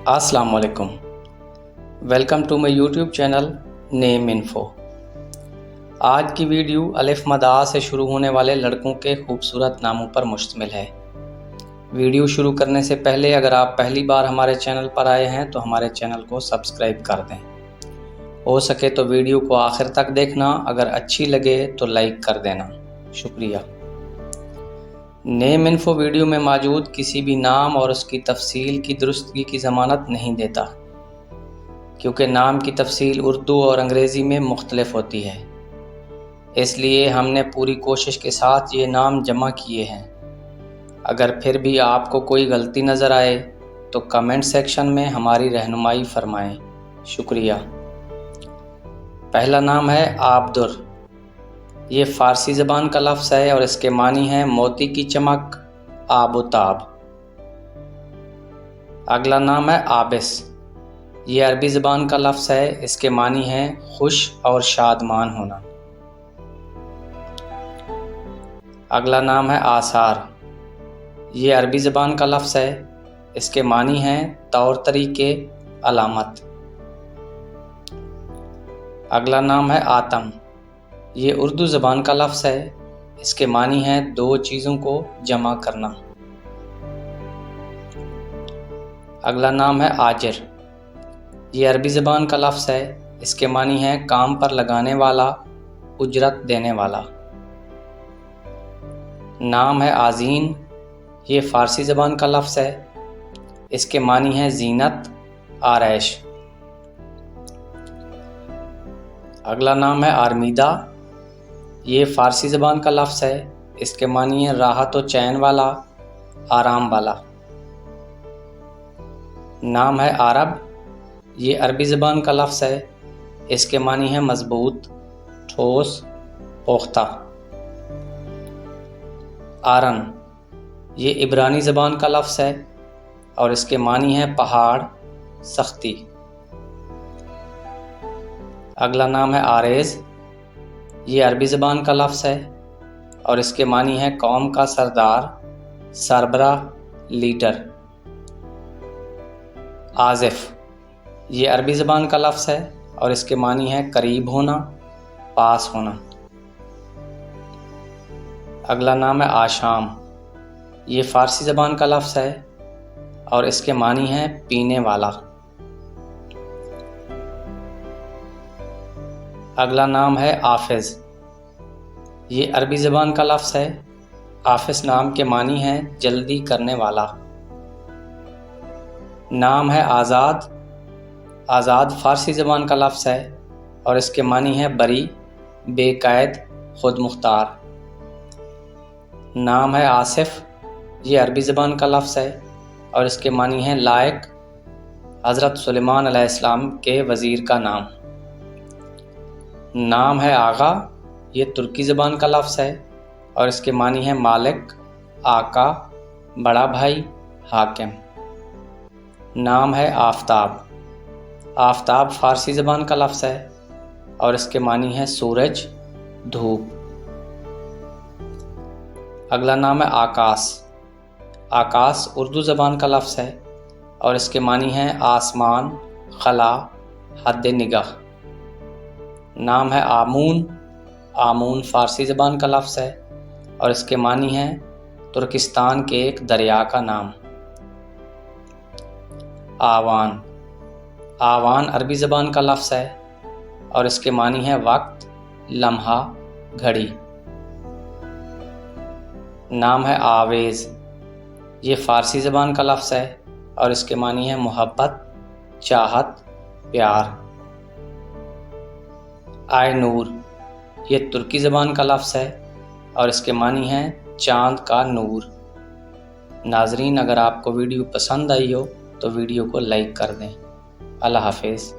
अस्सलाम वालेकुम। Welcome to my YouTube channel name info. आज की वीडियो अलिफ मदा से शुरू होने वाले लड़कों के खूबसूरत नामों पर मुश्तमिल है। वीडियो शुरू करने से पहले अगर आप पहली बार हमारे चैनल पर आए हैं तो हमारे चैनल को सब्सक्राइब कर दें। हो सके तो वीडियो को आखिर तक देखना, अगर अच्छी लगे तो लाइक कर देना। शुक्रिया। नेम इन्फो वीडियो में मौजूद किसी भी नाम और उसकी तफसील की दुरुस्तगी की ज़मानत नहीं देता, क्योंकि नाम की तफसील उर्दू और अंग्रेज़ी में मुख्तलिफ होती है। इसलिए हमने पूरी कोशिश के साथ ये नाम जमा किए हैं। अगर फिर भी आपको कोई गलती नज़र आए तो कमेंट सेक्शन में हमारी रहनुमाई फरमाएं। शुक्रिया। पहला नाम है आबदुर। ये फ़ारसी ज़बान का लफ्ज़ है और इसके मानी हैं मोती की चमक, आबोताब। अगला नाम है आबिस। ये अरबी ज़बान का लफ्ज़ है, इसके मानी हैं खुश और शादमान होना। अगला नाम है आसार। ये अरबी ज़बान का लफ्ज़ है, इसके मानी हैं तौर तरीके, अलामत। अगला नाम है आतम। ये उर्दू ज़बान का लफ्ज़ है, इसके मानी हैं दो चीज़ों को जमा करना। अगला नाम है आजिर। ये अरबी ज़बान का लफ्ज़ है, इसके मानी हैं काम पर लगाने वाला, उजरत देने वाला। नाम है आज़ीन। ये फ़ारसी ज़बान का लफ्ज़ है, इसके मानी हैं ज़ीनत, आरैश। अगला नाम है आर्मीदा। ये फ़ारसी ज़बान का लफ्ज़ है, इसके मानी है राहत व चैन वाला, आराम वाला। नाम है आरब। ये अरबी ज़बान का लफ्ज़ है, इसके मानी है मज़बूत, ठोस, पुख्ता। आरन। ये इब्रानी ज़बान का लफ्ज़ है और इसके मानी है पहाड़, सख्ती। अगला नाम है आरेज़। ये अरबी ज़बान का लफ्ज़ है और इसके मानी है कौम का सरदार, सरबरा, लीडर। आज़िफ़। ये अरबी ज़बान का लफ्ज़ है और इसके मानी है करीब होना, पास होना। अगला नाम है आशाम। ये फ़ारसी ज़बान का लफ्ज़ है और इसके मानी है पीने वाला। अगला नाम है आफिज़। ये अरबी ज़बान का लफ्ज़ है, आफिज़ नाम के मानी है जल्दी करने वाला। नाम है आज़ाद। आज़ाद फ़ारसी ज़बान का लफ्ज़ है और इसके मानी है बरी, बेक़ैद, खुद मुख्तार। नाम है आसिफ़। ये अरबी ज़बान का लफ्ज़ है और इसके मानी है लायक, हज़रत सुलेमान अलैहिस्सलाम के वज़ीर का नाम। नाम है आगा। ये तुर्की ज़बान का लफ्ज़ है और इसके मानी है मालिक, आका, बड़ा भाई, हाकिम। नाम है आफ़ताब। आफ़ताब फ़ारसी ज़बान का लफ्ज़ है और इसके मानी है सूरज, धूप। अगला नाम है आकाश। आकाश उर्दू ज़बान का लफ्ज़ है और इसके मानी है आसमान, खला, हद निगाह। नाम है आमून। आमून फ़ारसी ज़बान का लफ्ज़ है और इसके मानी है तुर्किस्तान के एक दरिया का नाम। आवान। आवान अरबी ज़बान का लफ्ज़ है और इसके मानी है वक्त, लम्हा, घड़ी। नाम है आवेज़। ये फ़ारसी ज़बान का लफ्ज़ है और इसके मानी है मोहब्बत, चाहत, प्यार। आय नूर। ये तुर्की ज़बान का लफ्ज़ है और इसके मानी है चाँद का नूर। नाज़रीन, अगर आपको वीडियो पसंद आई हो तो वीडियो को लाइक कर दें। अल्लाह हाफ़िज़।